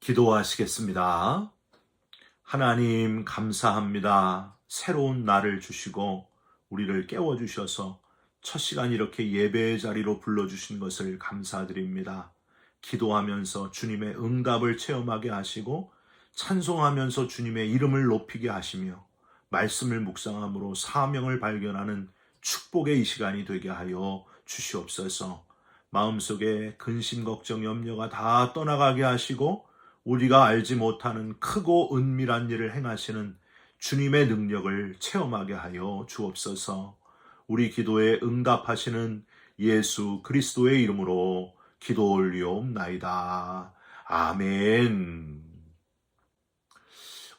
기도하시겠습니다. 하나님 감사합니다. 새로운 날을 주시고 우리를 깨워주셔서 첫 시간 이렇게 예배의 자리로 불러주신 것을 감사드립니다. 기도하면서 주님의 응답을 체험하게 하시고 찬송하면서 주님의 이름을 높이게 하시며 말씀을 묵상함으로 사명을 발견하는 축복의 이 시간이 되게 하여 주시옵소서. 마음속에 근심, 걱정, 염려가 다 떠나가게 하시고 우리가 알지 못하는 크고 은밀한 일을 행하시는 주님의 능력을 체험하게 하여 주옵소서. 우리 기도에 응답하시는 예수 그리스도의 이름으로 기도 올리옵나이다. 아멘.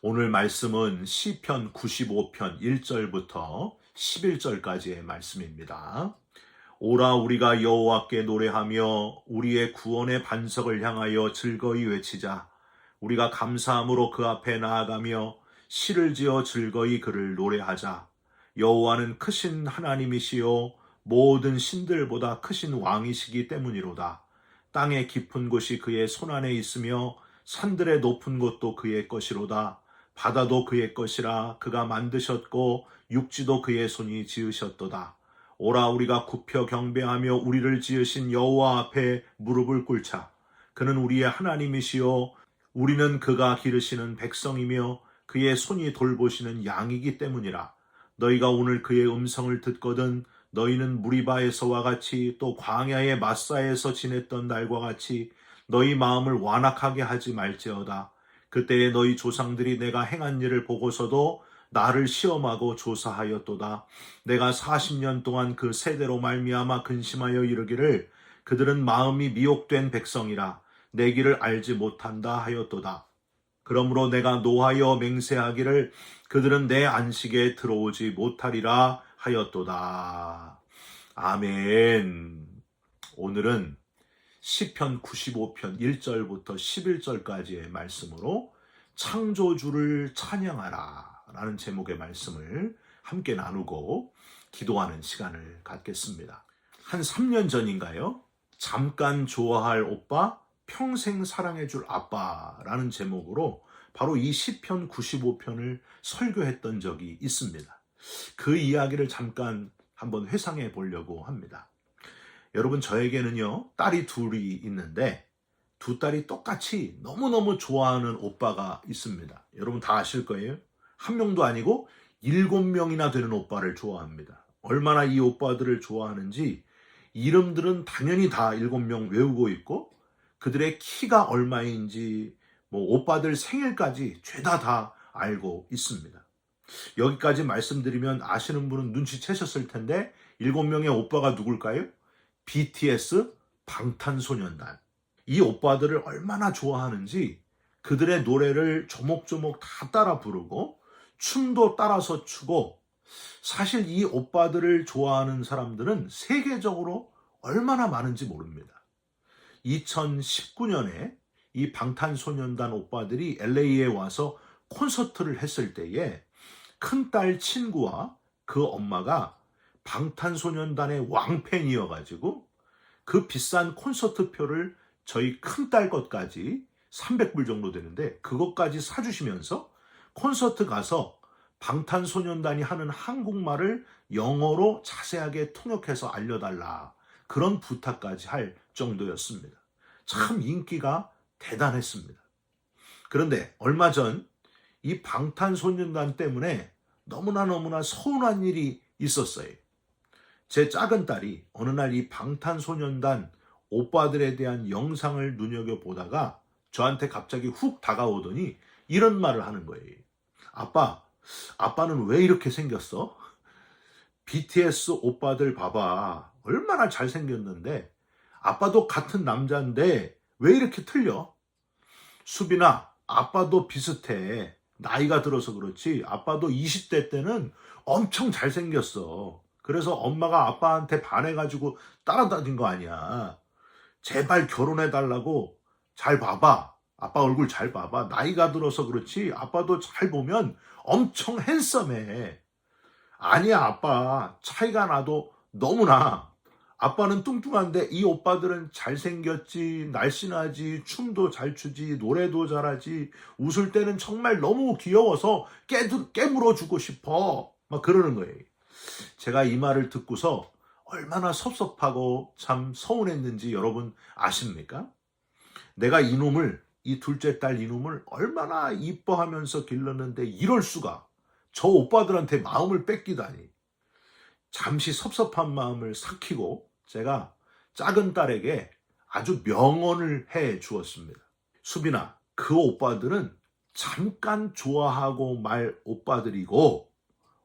오늘 말씀은 시편 95편 1절부터 11절까지의 말씀입니다. 오라 우리가 여호와께 노래하며 우리의 구원의 반석을 향하여 즐거이 외치자. 우리가 감사함으로 그 앞에 나아가며 시를 지어 즐거이 그를 노래하자. 여호와는 크신 하나님이시요 모든 신들보다 크신 왕이시기 때문이로다. 땅의 깊은 곳이 그의 손안에 있으며 산들의 높은 곳도 그의 것이로다. 바다도 그의 것이라 그가 만드셨고 육지도 그의 손이 지으셨도다. 오라 우리가 굽혀 경배하며 우리를 지으신 여호와 앞에 무릎을 꿇자. 그는 우리의 하나님이시요 우리는 그가 기르시는 백성이며 그의 손이 돌보시는 양이기 때문이라. 너희가 오늘 그의 음성을 듣거든 너희는 무리바에서와 같이 또 광야의 마사에서 지냈던 날과 같이 너희 마음을 완악하게 하지 말지어다. 그때에 너희 조상들이 내가 행한 일을 보고서도 나를 시험하고 조사하였도다. 내가 40년 동안 그 세대로 말미암아 근심하여 이르기를 그들은 마음이 미혹된 백성이라 내 길을 알지 못한다 하였도다. 그러므로 내가 노하여 맹세하기를 그들은 내 안식에 들어오지 못하리라 하였도다. 아멘. 오늘은 시편 95편 1절부터 11절까지의 말씀으로 창조주를 찬양하라 라는 제목의 말씀을 함께 나누고 기도하는 시간을 갖겠습니다. 한 3년 전인가요? 잠깐 좋아할 오빠, 평생 사랑해줄 아빠라는 제목으로 바로 이 시편 95편을 설교했던 적이 있습니다. 그 이야기를 잠깐 한번 회상해 보려고 합니다. 여러분, 저에게는요 딸이 둘이 있는데 두 딸이 똑같이 너무너무 좋아하는 오빠가 있습니다. 여러분 다 아실 거예요. 한 명도 아니고 7명이나 되는 오빠를 좋아합니다. 얼마나 이 오빠들을 좋아하는지 이름들은 당연히 다 7명 외우고 있고 그들의 키가 얼마인지 오빠들 생일까지 죄다 다 알고 있습니다. 여기까지 말씀드리면 아시는 분은 눈치채셨을 텐데 7명의 오빠가 누굴까요? BTS 방탄소년단. 이 오빠들을 얼마나 좋아하는지 그들의 노래를 조목조목 다 따라 부르고 춤도 따라서 추고, 사실 이 오빠들을 좋아하는 사람들은 세계적으로 얼마나 많은지 모릅니다. 2019년에 이 방탄소년단 오빠들이 LA에 와서 콘서트를 했을 때에 큰딸 친구와 그 엄마가 방탄소년단의 왕팬이어가지고 그 비싼 콘서트 표를 저희 큰딸 것까지 300불 정도 되는데 그것까지 사주시면서 콘서트 가서 방탄소년단이 하는 한국말을 영어로 자세하게 통역해서 알려달라, 그런 부탁까지 할 정도였습니다. 참 인기가 대단했습니다. 그런데 얼마 전 이 방탄소년단 때문에 너무나 서운한 일이 있었어요. 제 작은 딸이 어느 날 이 방탄소년단 오빠들에 대한 영상을 눈여겨보다가 저한테 갑자기 훅 다가오더니 이런 말을 하는 거예요. 아빠는 왜 이렇게 생겼어? BTS 오빠들 봐봐. 얼마나 잘생겼는데 아빠도 같은 남자인데 왜 이렇게 틀려? 수빈아, 아빠도 비슷해. 나이가 들어서 그렇지 아빠도 20대 때는 엄청 잘생겼어. 그래서 엄마가 아빠한테 반해가지고 따라다닌 거 아니야. 제발 결혼해달라고. 잘 봐봐. 아빠 얼굴 잘 봐봐. 나이가 들어서 그렇지 아빠도 잘 보면 엄청 핸섬해. 아니야 아빠, 차이가 나도 너무나. 아빠는 뚱뚱한데 이 오빠들은 잘생겼지, 날씬하지, 춤도 잘 추지, 노래도 잘하지, 웃을 때는 정말 너무 귀여워서 깨물어주고 싶어. 막 그러는 거예요. 제가 이 말을 듣고서 얼마나 섭섭하고 참 서운했는지 여러분 아십니까? 내가 이 둘째 딸 이놈을 얼마나 이뻐하면서 길렀는데 이럴 수가. 저 오빠들한테 마음을 뺏기다니. 잠시 섭섭한 마음을 삭히고 제가 작은 딸에게 아주 명언을 해 주었습니다. 수빈아, 그 오빠들은 잠깐 좋아하고 말 오빠들이고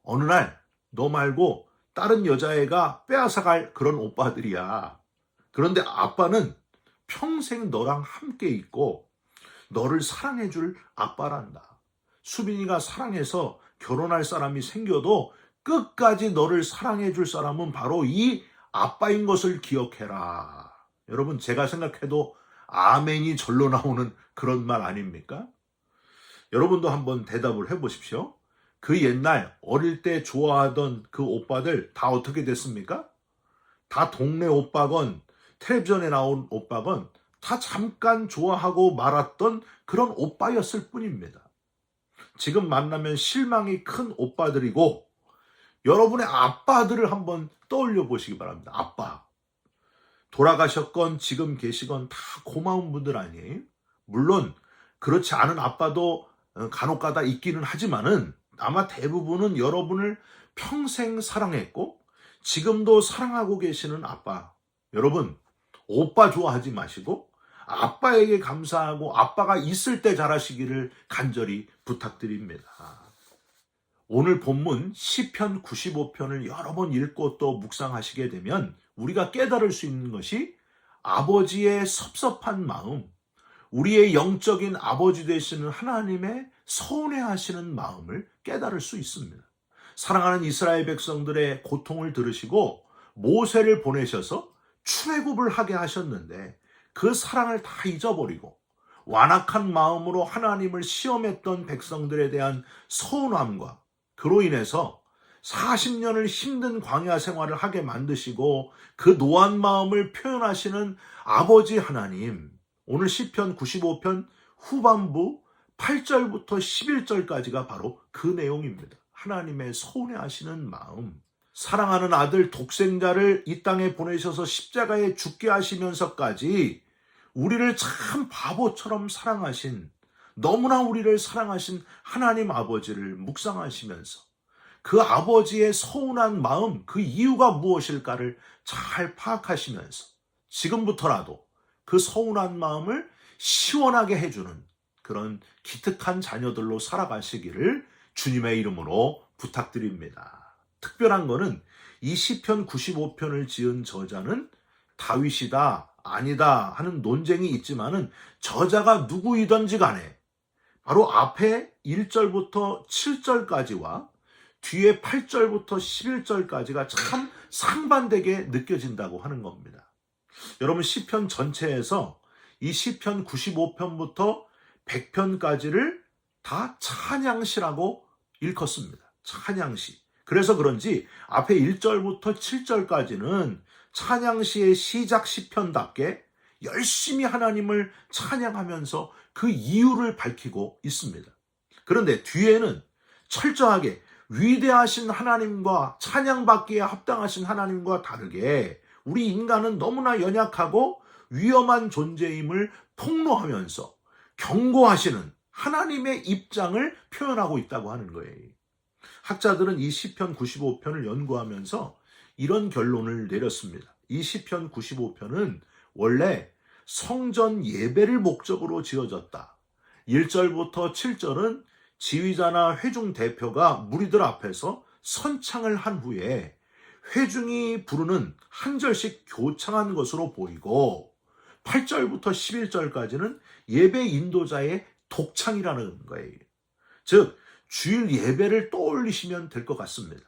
어느 날 너 말고 다른 여자애가 빼앗아갈 그런 오빠들이야. 그런데 아빠는 평생 너랑 함께 있고 너를 사랑해줄 아빠란다. 수빈이가 사랑해서 결혼할 사람이 생겨도 끝까지 너를 사랑해줄 사람은 바로 이 아빠인 것을 기억해라. 여러분, 제가 생각해도 아멘이 절로 나오는 그런 말 아닙니까? 여러분도 한번 대답을 해보십시오. 그 옛날 어릴 때 좋아하던 그 오빠들 다 어떻게 됐습니까? 다 동네 오빠건 텔레비전에 나온 오빠건 다 잠깐 좋아하고 말았던 그런 오빠였을 뿐입니다. 지금 만나면 실망이 큰 오빠들이고 여러분의 아빠들을 한번 떠올려 보시기 바랍니다. 아빠. 돌아가셨건 지금 계시건 다 고마운 분들 아니에요? 물론 그렇지 않은 아빠도 간혹가다 있기는 하지만은 아마 대부분은 여러분을 평생 사랑했고 지금도 사랑하고 계시는 아빠. 여러분, 오빠 좋아하지 마시고 아빠에게 감사하고 아빠가 있을 때 잘하시기를 간절히 부탁드립니다. 오늘 본문 시편 95편을 여러 번 읽고 또 묵상하시게 되면 우리가 깨달을 수 있는 것이 아버지의 섭섭한 마음, 우리의 영적인 아버지 되시는 하나님의 서운해하시는 마음을 깨달을 수 있습니다. 사랑하는 이스라엘 백성들의 고통을 들으시고 모세를 보내셔서 출애굽을 하게 하셨는데 그 사랑을 다 잊어버리고 완악한 마음으로 하나님을 시험했던 백성들에 대한 서운함과 그로 인해서 40년을 힘든 광야 생활을 하게 만드시고 그 노한 마음을 표현하시는 아버지 하나님, 오늘 시편 95편 후반부 8절부터 11절까지가 바로 그 내용입니다. 하나님의 서운해하시는 마음, 사랑하는 아들 독생자를 이 땅에 보내셔서 십자가에 죽게 하시면서까지 우리를 참 바보처럼 사랑하신, 너무나 우리를 사랑하신 하나님 아버지를 묵상하시면서 그 아버지의 서운한 마음, 그 이유가 무엇일까를 잘 파악하시면서 지금부터라도 그 서운한 마음을 시원하게 해주는 그런 기특한 자녀들로 살아가시기를 주님의 이름으로 부탁드립니다. 특별한 거는 이 시편 95편을 지은 저자는 다윗이다, 아니다 하는 논쟁이 있지만은 저자가 누구이든지 간에 바로 앞에 1절부터 7절까지와 뒤에 8절부터 11절까지가 참 상반되게 느껴진다고 하는 겁니다. 여러분, 시편 전체에서 이 시편 95편부터 100편까지를 다 찬양시라고 일컫습니다. 찬양시. 그래서 그런지 앞에 1절부터 7절까지는 찬양시의 시작 시편답게 열심히 하나님을 찬양하면서 그 이유를 밝히고 있습니다. 그런데 뒤에는 철저하게 위대하신 하나님과 찬양받기에 합당하신 하나님과 다르게 우리 인간은 너무나 연약하고 위험한 존재임을 폭로하면서 경고하시는 하나님의 입장을 표현하고 있다고 하는 거예요. 학자들은 이 시편 95편을 연구하면서 이런 결론을 내렸습니다. 이 시편 95편은 원래 성전 예배를 목적으로 지어졌다. 1절부터 7절은 지휘자나 회중 대표가 무리들 앞에서 선창을 한 후에 회중이 부르는 한 절씩 교창한 것으로 보이고 8절부터 11절까지는 예배 인도자의 독창이라는 거예요. 즉 주일 예배를 떠올리시면 될 것 같습니다.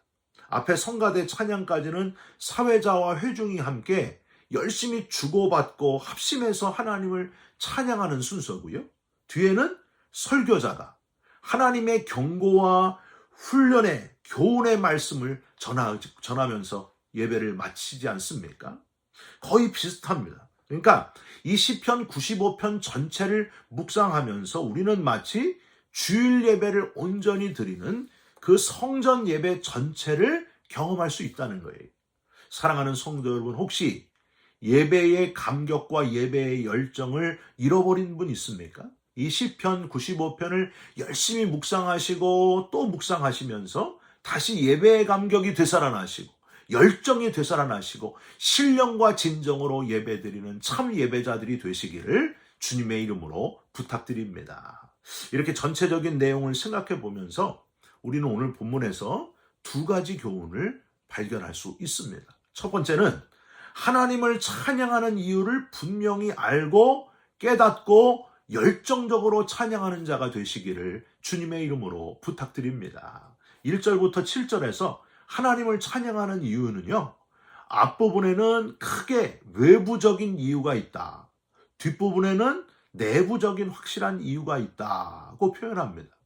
앞에 성가대 찬양까지는 사회자와 회중이 함께 열심히 주고받고 합심해서 하나님을 찬양하는 순서고요. 뒤에는 설교자가 하나님의 경고와 훈련의 교훈의 말씀을 전하면서 예배를 마치지 않습니까? 거의 비슷합니다. 그러니까 이 시편 95편 전체를 묵상하면서 우리는 마치 주일 예배를 온전히 드리는 그 성전 예배 전체를 경험할 수 있다는 거예요. 사랑하는 성도 여러분, 혹시 예배의 감격과 예배의 열정을 잃어버린 분 있습니까? 이 시편 95편을 열심히 묵상하시고 또 묵상하시면서 다시 예배의 감격이 되살아나시고 열정이 되살아나시고 신령과 진정으로 예배드리는 참 예배자들이 되시기를 주님의 이름으로 부탁드립니다. 이렇게 전체적인 내용을 생각해 보면서 우리는 오늘 본문에서 두 가지 교훈을 발견할 수 있습니다. 첫 번째는 하나님을 찬양하는 이유를 분명히 알고 깨닫고 열정적으로 찬양하는 자가 되시기를 주님의 이름으로 부탁드립니다. 1절부터 7절에서 하나님을 찬양하는 이유는요, 앞부분에는 크게 외부적인 이유가 있다. 뒷부분에는 내부적인 확실한 이유가 있다고 표현합니다.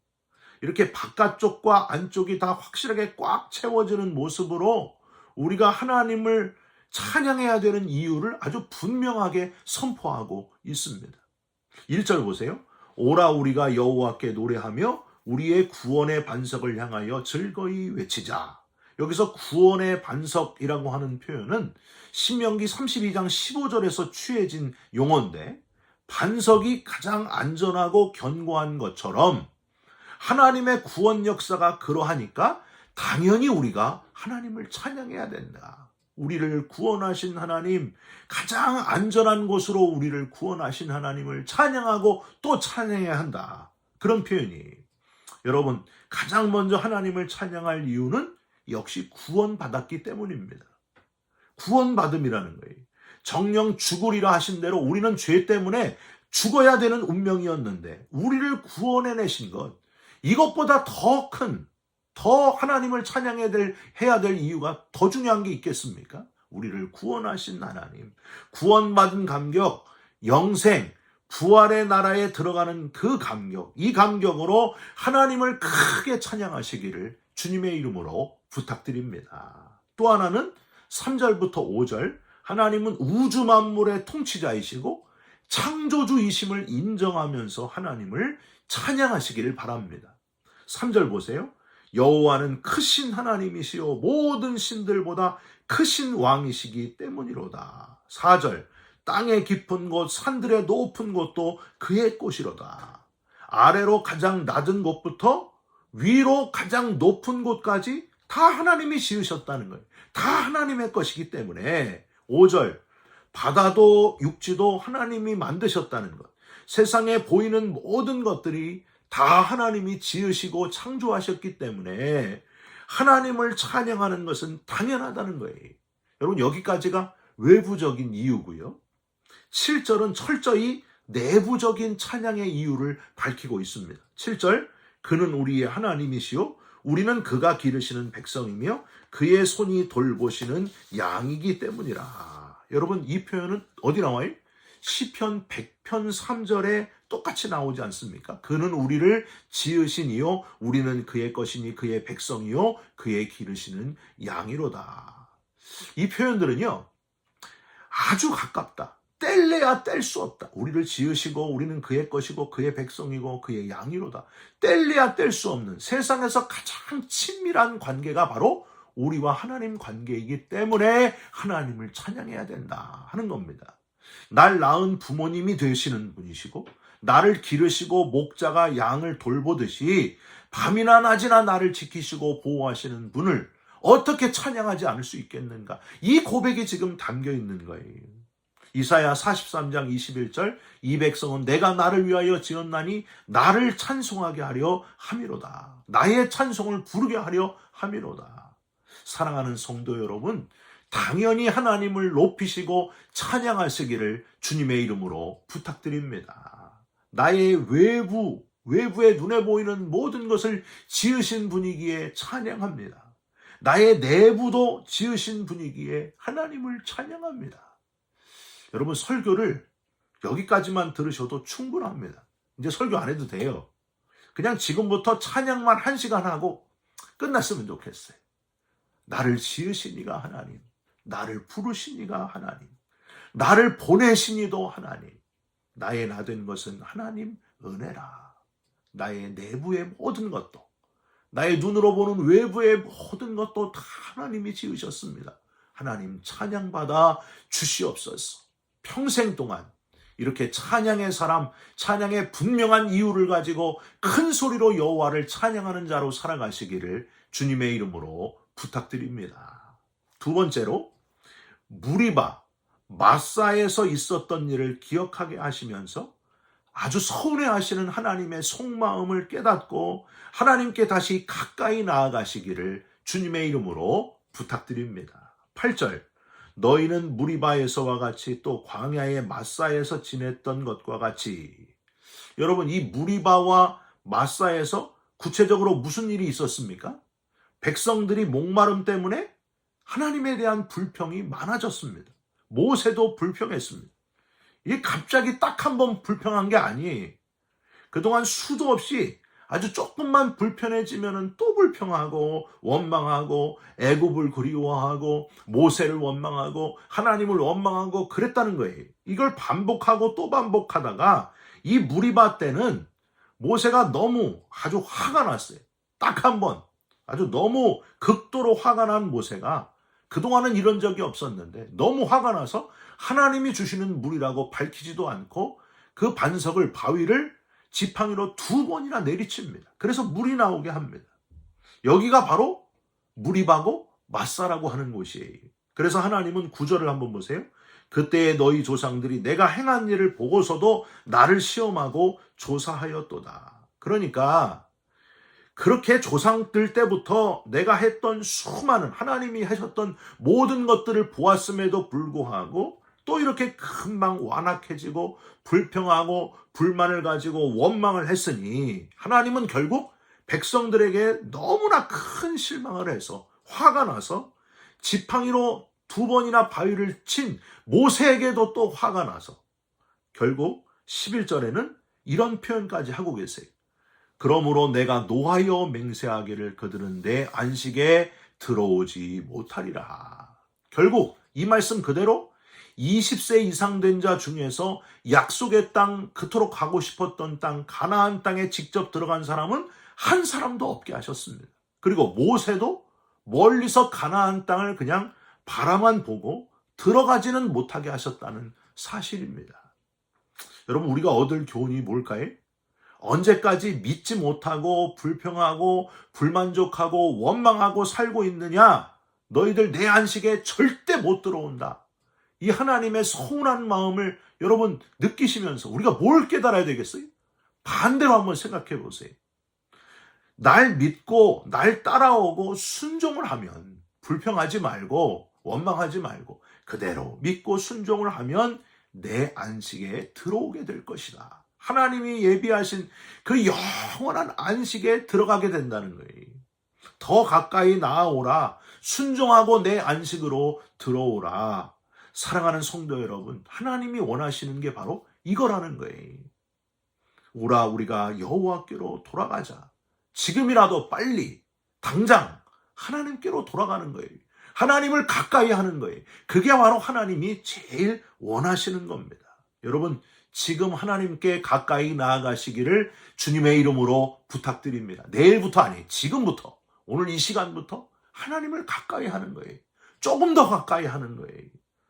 이렇게 바깥쪽과 안쪽이 다 확실하게 꽉 채워지는 모습으로 우리가 하나님을 찬양해야 되는 이유를 아주 분명하게 선포하고 있습니다. 1절 보세요. 오라 우리가 여호와께 노래하며 우리의 구원의 반석을 향하여 즐거이 외치자. 여기서 구원의 반석이라고 하는 표현은 신명기 32장 15절에서 취해진 용어인데, 반석이 가장 안전하고 견고한 것처럼 하나님의 구원 역사가 그러하니까 당연히 우리가 하나님을 찬양해야 된다. 우리를 구원하신 하나님, 가장 안전한 곳으로 우리를 구원하신 하나님을 찬양하고 또 찬양해야 한다. 그런 표현이. 여러분, 가장 먼저 하나님을 찬양할 이유는 역시 구원받았기 때문입니다. 구원받음이라는 거예요. 정령 죽으리라 하신 대로 우리는 죄 때문에 죽어야 되는 운명이었는데 우리를 구원해내신 것, 이것보다 더 하나님을 찬양해야 될 이유가 더 중요한 게 있겠습니까? 우리를 구원하신 하나님, 구원받은 감격, 영생, 부활의 나라에 들어가는 그 감격, 이 감격으로 하나님을 크게 찬양하시기를 주님의 이름으로 부탁드립니다. 또 하나는 3절부터 5절, 하나님은 우주 만물의 통치자이시고 창조주이심을 인정하면서 하나님을 찬양하시기를 바랍니다. 3절 보세요. 여호와는 크신 하나님이시요 모든 신들보다 크신 왕이시기 때문이로다. 4절, 땅의 깊은 곳 산들의 높은 곳도 그의 곳이로다. 아래로 가장 낮은 곳부터 위로 가장 높은 곳까지 다 하나님이 지으셨다는 거예요. 다 하나님의 것이기 때문에. 5절, 바다도 육지도 하나님이 만드셨다는 것. 세상에 보이는 모든 것들이 다 하나님이 지으시고 창조하셨기 때문에 하나님을 찬양하는 것은 당연하다는 거예요. 여러분, 여기까지가 외부적인 이유고요. 7절은 철저히 내부적인 찬양의 이유를 밝히고 있습니다. 7절, 그는 우리의 하나님이시요 우리는 그가 기르시는 백성이며 그의 손이 돌보시는 양이기 때문이라. 여러분, 이 표현은 어디 나와요? 시편 100편 3절에 똑같이 나오지 않습니까? 그는 우리를 지으신 이요 우리는 그의 것이니 그의 백성이요 그의 기르시는 양이로다. 이 표현들은요, 아주 가깝다. 뗄래야 뗄 수 없다. 우리를 지으시고 우리는 그의 것이고 그의 백성이고 그의 양이로다. 뗄래야 뗄 수 없는 세상에서 가장 친밀한 관계가 바로 우리와 하나님 관계이기 때문에 하나님을 찬양해야 된다 하는 겁니다. 날 낳은 부모님이 되시는 분이시고 나를 기르시고 목자가 양을 돌보듯이 밤이나 낮이나 나를 지키시고 보호하시는 분을 어떻게 찬양하지 않을 수 있겠는가? 이 고백이 지금 담겨 있는 거예요. 이사야 43장 21절, 이 백성은 내가 나를 위하여 지었나니 나를 찬송하게 하려 함이로다. 나의 찬송을 부르게 하려 함이로다. 사랑하는 성도 여러분, 당연히 하나님을 높이시고 찬양하시기를 주님의 이름으로 부탁드립니다. 나의 외부의 눈에 보이는 모든 것을 지으신 분이기에 찬양합니다. 나의 내부도 지으신 분이기에 하나님을 찬양합니다. 여러분, 설교를 여기까지만 들으셔도 충분합니다. 이제 설교 안 해도 돼요. 그냥 지금부터 찬양만 1시간 하고 끝났으면 좋겠어요. 나를 지으신 이가 하나님, 나를 부르신 이가 하나님, 나를 보내시니도 하나님. 나의 나 된 것은 하나님 은혜라. 나의 내부의 모든 것도, 나의 눈으로 보는 외부의 모든 것도 다 하나님이 지으셨습니다. 하나님 찬양받아 주시옵소서. 평생 동안 이렇게 찬양의 사람, 찬양의 분명한 이유를 가지고 큰 소리로 여호와를 찬양하는 자로 살아가시기를 주님의 이름으로 부탁드립니다. 두 번째로, 무리바, 마사에서 있었던 일을 기억하게 하시면서 아주 서운해하시는 하나님의 속마음을 깨닫고 하나님께 다시 가까이 나아가시기를 주님의 이름으로 부탁드립니다. 8절, 너희는 무리바에서와 같이 또 광야의 마사에서 지냈던 것과 같이. 여러분, 이 무리바와 마사에서 구체적으로 무슨 일이 있었습니까? 백성들이 목마름 때문에 하나님에 대한 불평이 많아졌습니다. 모세도 불평했습니다. 이게 갑자기 딱 한 번 불평한 게 아니에요. 그동안 수도 없이 아주 조금만 불편해지면 또 불평하고 원망하고 애굽을 그리워하고 모세를 원망하고 하나님을 원망하고 그랬다는 거예요. 이걸 반복하고 또 반복하다가 이 무리바 때는 모세가 너무 아주 화가 났어요. 딱 한 번. 아주 너무 극도로 화가 난 모세가, 그동안은 이런 적이 없었는데 너무 화가 나서 하나님이 주시는 물이라고 밝히지도 않고 그 반석을, 바위를 지팡이로 2번이나 내리칩니다. 그래서 물이 나오게 합니다. 여기가 바로 무리바고 마사라고 하는 곳이에요. 그래서 하나님은 9절을 한번 보세요. 그때에 너희 조상들이 내가 행한 일을 보고서도 나를 시험하고 조사하였도다. 그러니까 그렇게 조상들 때부터 내가 했던 수많은, 하나님이 하셨던 모든 것들을 보았음에도 불구하고 또 이렇게 금방 완악해지고 불평하고 불만을 가지고 원망을 했으니 하나님은 결국 백성들에게 너무나 큰 실망을 해서 화가 나서 지팡이로 2번이나 바위를 친 모세에게도 또 화가 나서 결국 11절에는 이런 표현까지 하고 계세요. 그러므로 내가 노하여 맹세하기를 그들은 내 안식에 들어오지 못하리라. 결국 이 말씀 그대로 20세 이상 된 자 중에서 약속의 땅, 그토록 가고 싶었던 땅, 가나안 땅에 직접 들어간 사람은 한 사람도 없게 하셨습니다. 그리고 모세도 멀리서 가나안 땅을 그냥 바라만 보고 들어가지는 못하게 하셨다는 사실입니다. 여러분, 우리가 얻을 교훈이 뭘까요? 언제까지 믿지 못하고 불평하고 불만족하고 원망하고 살고 있느냐? 너희들 내 안식에 절대 못 들어온다. 이 하나님의 서운한 마음을 여러분 느끼시면서 우리가 뭘 깨달아야 되겠어요? 반대로 한번 생각해 보세요. 날 믿고 날 따라오고 순종을 하면, 불평하지 말고 원망하지 말고 그대로 믿고 순종을 하면 내 안식에 들어오게 될 것이다. 하나님이 예비하신 그 영원한 안식에 들어가게 된다는 거예요. 더 가까이 나아오라. 순종하고 내 안식으로 들어오라. 사랑하는 성도 여러분, 하나님이 원하시는 게 바로 이거라는 거예요. 오라, 우리가 여호와께로 돌아가자. 지금이라도 빨리 당장 하나님께로 돌아가는 거예요. 하나님을 가까이 하는 거예요. 그게 바로 하나님이 제일 원하시는 겁니다. 여러분, 지금 하나님께 가까이 나아가시기를 주님의 이름으로 부탁드립니다. 내일부터 아니에요. 지금부터, 오늘 이 시간부터 하나님을 가까이 하는 거예요. 조금 더 가까이 하는 거예요.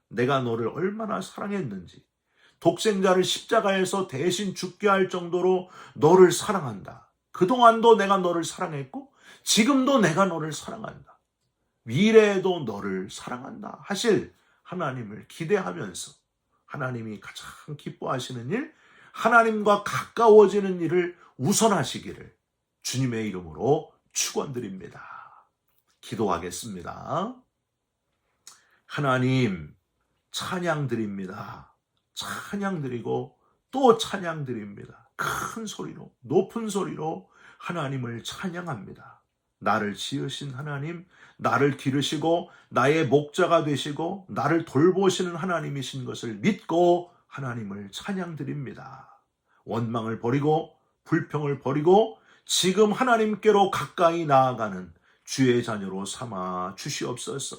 내가 너를 얼마나 사랑했는지, 독생자를 십자가에서 대신 죽게 할 정도로 너를 사랑한다. 그동안도 내가 너를 사랑했고 지금도 내가 너를 사랑한다. 미래에도 너를 사랑한다 하실 하나님을 기대하면서 하나님이 가장 기뻐하시는 일, 하나님과 가까워지는 일을 우선하시기를 주님의 이름으로 축원드립니다. 기도하겠습니다. 하나님, 찬양드립니다. 찬양드리고 또 찬양드립니다. 큰 소리로, 높은 소리로 하나님을 찬양합니다. 나를 지으신 하나님, 나를 기르시고 나의 목자가 되시고 나를 돌보시는 하나님이신 것을 믿고 하나님을 찬양드립니다. 원망을 버리고 불평을 버리고 지금 하나님께로 가까이 나아가는 주의 자녀로 삼아 주시옵소서.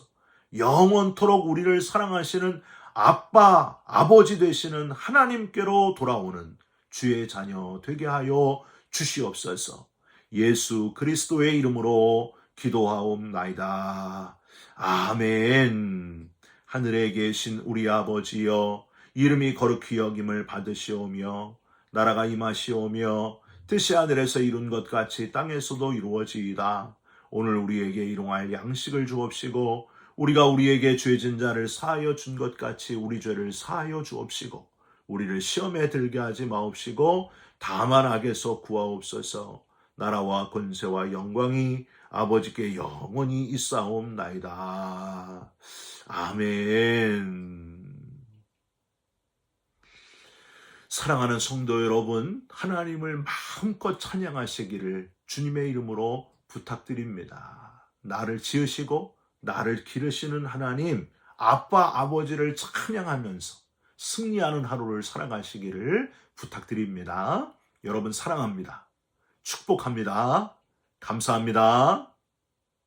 영원토록 우리를 사랑하시는 아빠, 아버지 되시는 하나님께로 돌아오는 주의 자녀 되게 하여 주시옵소서. 예수 그리스도의 이름으로 기도하옵나이다. 아멘. 하늘에 계신 우리 아버지여, 이름이 거룩히 여김을 받으시오며 나라가 임하시오며 뜻이 하늘에서 이룬 것 같이 땅에서도 이루어지이다. 오늘 우리에게 일용할 양식을 주옵시고 우리가 우리에게 죄진 자를 사하여 준 것 같이 우리 죄를 사하여 주옵시고 우리를 시험에 들게 하지 마옵시고 다만 악에서 구하옵소서. 나라와 권세와 영광이 아버지께 영원히 있사옵나이다. 아멘. 사랑하는 성도 여러분, 하나님을 마음껏 찬양하시기를 주님의 이름으로 부탁드립니다. 나를 지으시고 나를 기르시는 하나님, 아빠, 아버지를 찬양하면서 승리하는 하루를 살아가시기를 부탁드립니다. 여러분 사랑합니다. 축복합니다. 감사합니다.